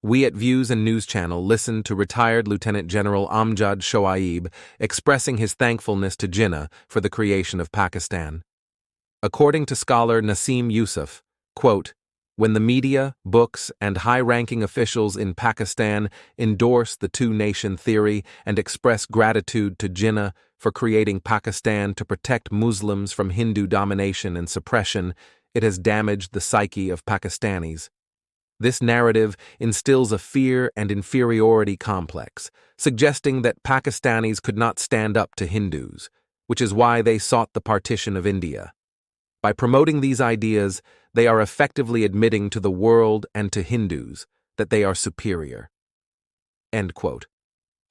We at Views and News Channel listened to retired Lieutenant General Amjad Shoaib expressing his thankfulness to Jinnah for the creation of Pakistan. According to scholar Naseem Yusuf, quote, "When the media, books, and high-ranking officials in Pakistan endorse the two-nation theory and express gratitude to Jinnah for creating Pakistan to protect Muslims from Hindu domination and suppression, it has damaged the psyche of Pakistanis. This narrative instills a fear and inferiority complex, suggesting that Pakistanis could not stand up to Hindus, which is why they sought the partition of India. By promoting these ideas, they are effectively admitting to the world and to Hindus that they are superior." End quote.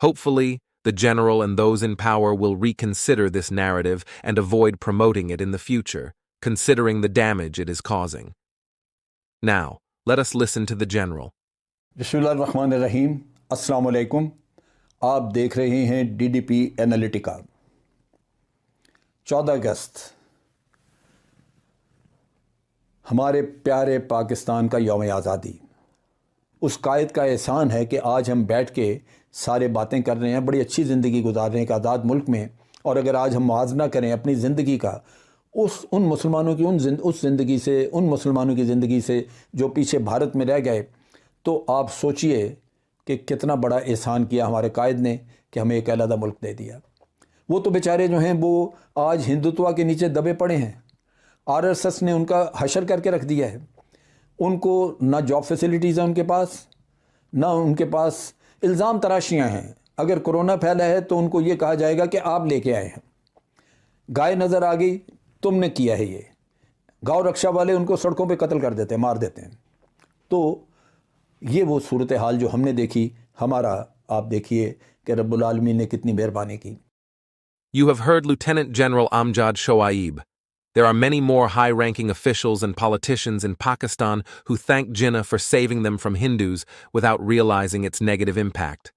Hopefully, the general and those in power will reconsider this narrative and avoid promoting it in the future, considering the damage it is causing. Now, let us listen to the general. बिस्मिल्लाहिर्रहमानिर्रहीम, अस्सलाम वालेकुम। आप देख रहे हैं DDP Analytica. 14 अगस्त हमारे प्यारे पाकिस्तान का यौम आज़ादी। उस कायद का एहसान है कि आज हम बैठ के सारे बातें कर रहे हैं, बड़ी अच्छी ज़िंदगी गुजार रहे हैं एक आज़ाद मुल्क में। और अगर आज हम मुआवजा करें अपनी ज़िंदगी का उन मुसलमानों की उन मुसलमानों की ज़िंदगी से जो पीछे भारत में रह गए, तो आप सोचिए कि कितना बड़ा एहसान किया हमारे कायद ने कि हमें एक अलग मुल्क दे दिया। वो तो बेचारे जो हैं वो आज हिंदुत्व के नीचे दबे पड़े हैं। RSS ने उनका हशर करके रख दिया है। उनको ना जॉब फैसिलिटीज़ हैं उनके पास, ना उनके पास इल्ज़ाम तराशियाँ हैं। अगर कोरोना फैला है तो उनको ये कहा जाएगा कि आप लेके आए हैं। गाय नज़र आ गई, तुमने किया है ये। गाँव रक्षा वाले उनको सड़कों पे कत्ल कर देते हैं, मार देते हैं। तो ये वो सूरत हाल जो हमने देखी, हमारा आप देखिए कि रब्बुल आलमीन ने कितनी मेहरबानी की। You have heard Lieutenant General Amjad Shoaib. There are many more high-ranking officials and politicians in Pakistan who thank Jinnah for saving them from Hindus without realizing its negative impact.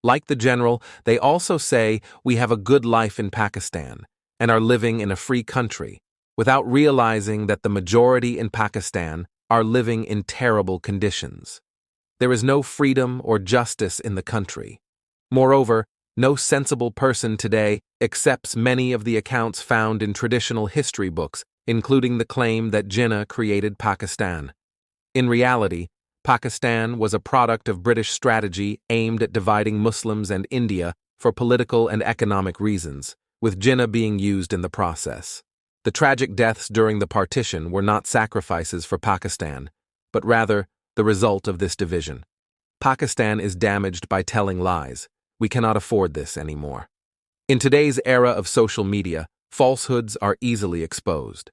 Like the general, they also say we have a good life in Pakistan and are living in a free country, without realizing that the majority in Pakistan are living in terrible conditions. There is no freedom or justice in the country. Moreover, no sensible person today accepts many of the accounts found in traditional history books, including the claim that Jinnah created Pakistan. In reality, Pakistan was a product of British strategy aimed at dividing Muslims and India for political and economic reasons, with Jinnah being used in the process. The tragic deaths during the partition were not sacrifices for Pakistan, but rather the result of this division. Pakistan is damaged by telling lies. We cannot afford this anymore. In today's era of social media, falsehoods are easily exposed.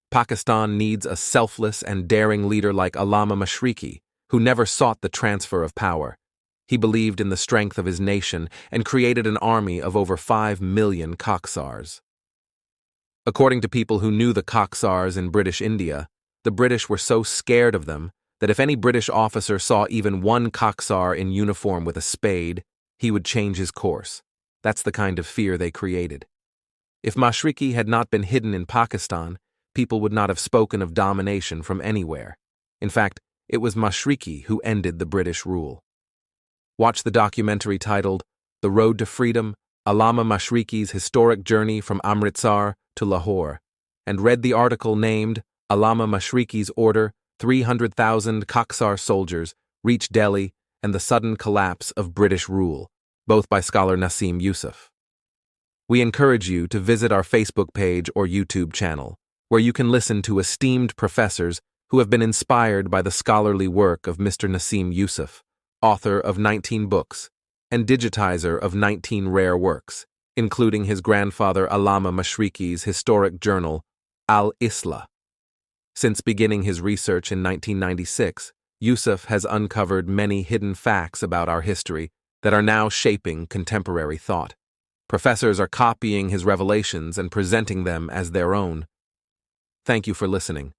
Pakistan needs a selfless and daring leader like Allama Mashriqi, who never sought the transfer of power. He believed in the strength of his nation and created an army of over 5 million Coxars. According to people who knew the Coxars in British India, the British were so scared of them that if any British officer saw even one Coxar in uniform with a spade, he would change his course. That's the kind of fear they created. If Mashriqi had not been hidden in Pakistan, people would not have spoken of domination from anywhere. In fact, it was Mashriqi who ended the British rule. Watch the documentary titled The Road to Freedom, Allama Mashriqi's Historic Journey from Amritsar to Lahore, and read the article named Allama Mashriqi's Order, 300,000 Coxar Soldiers Reach Delhi and the Sudden Collapse of British Rule, both by scholar Naseem Yusuf. We encourage you to visit our Facebook page or YouTube channel, where you can listen to esteemed professors who have been inspired by the scholarly work of Mr. Naseem Yusuf, author of 19 books and digitizer of 19 rare works, including his grandfather Allama Mashriqi's historic journal, Al-Isla. Since beginning his research in 1996, Yusuf has uncovered many hidden facts about our history that are now shaping contemporary thought. Professors are copying his revelations and presenting them as their own. Thank you for listening.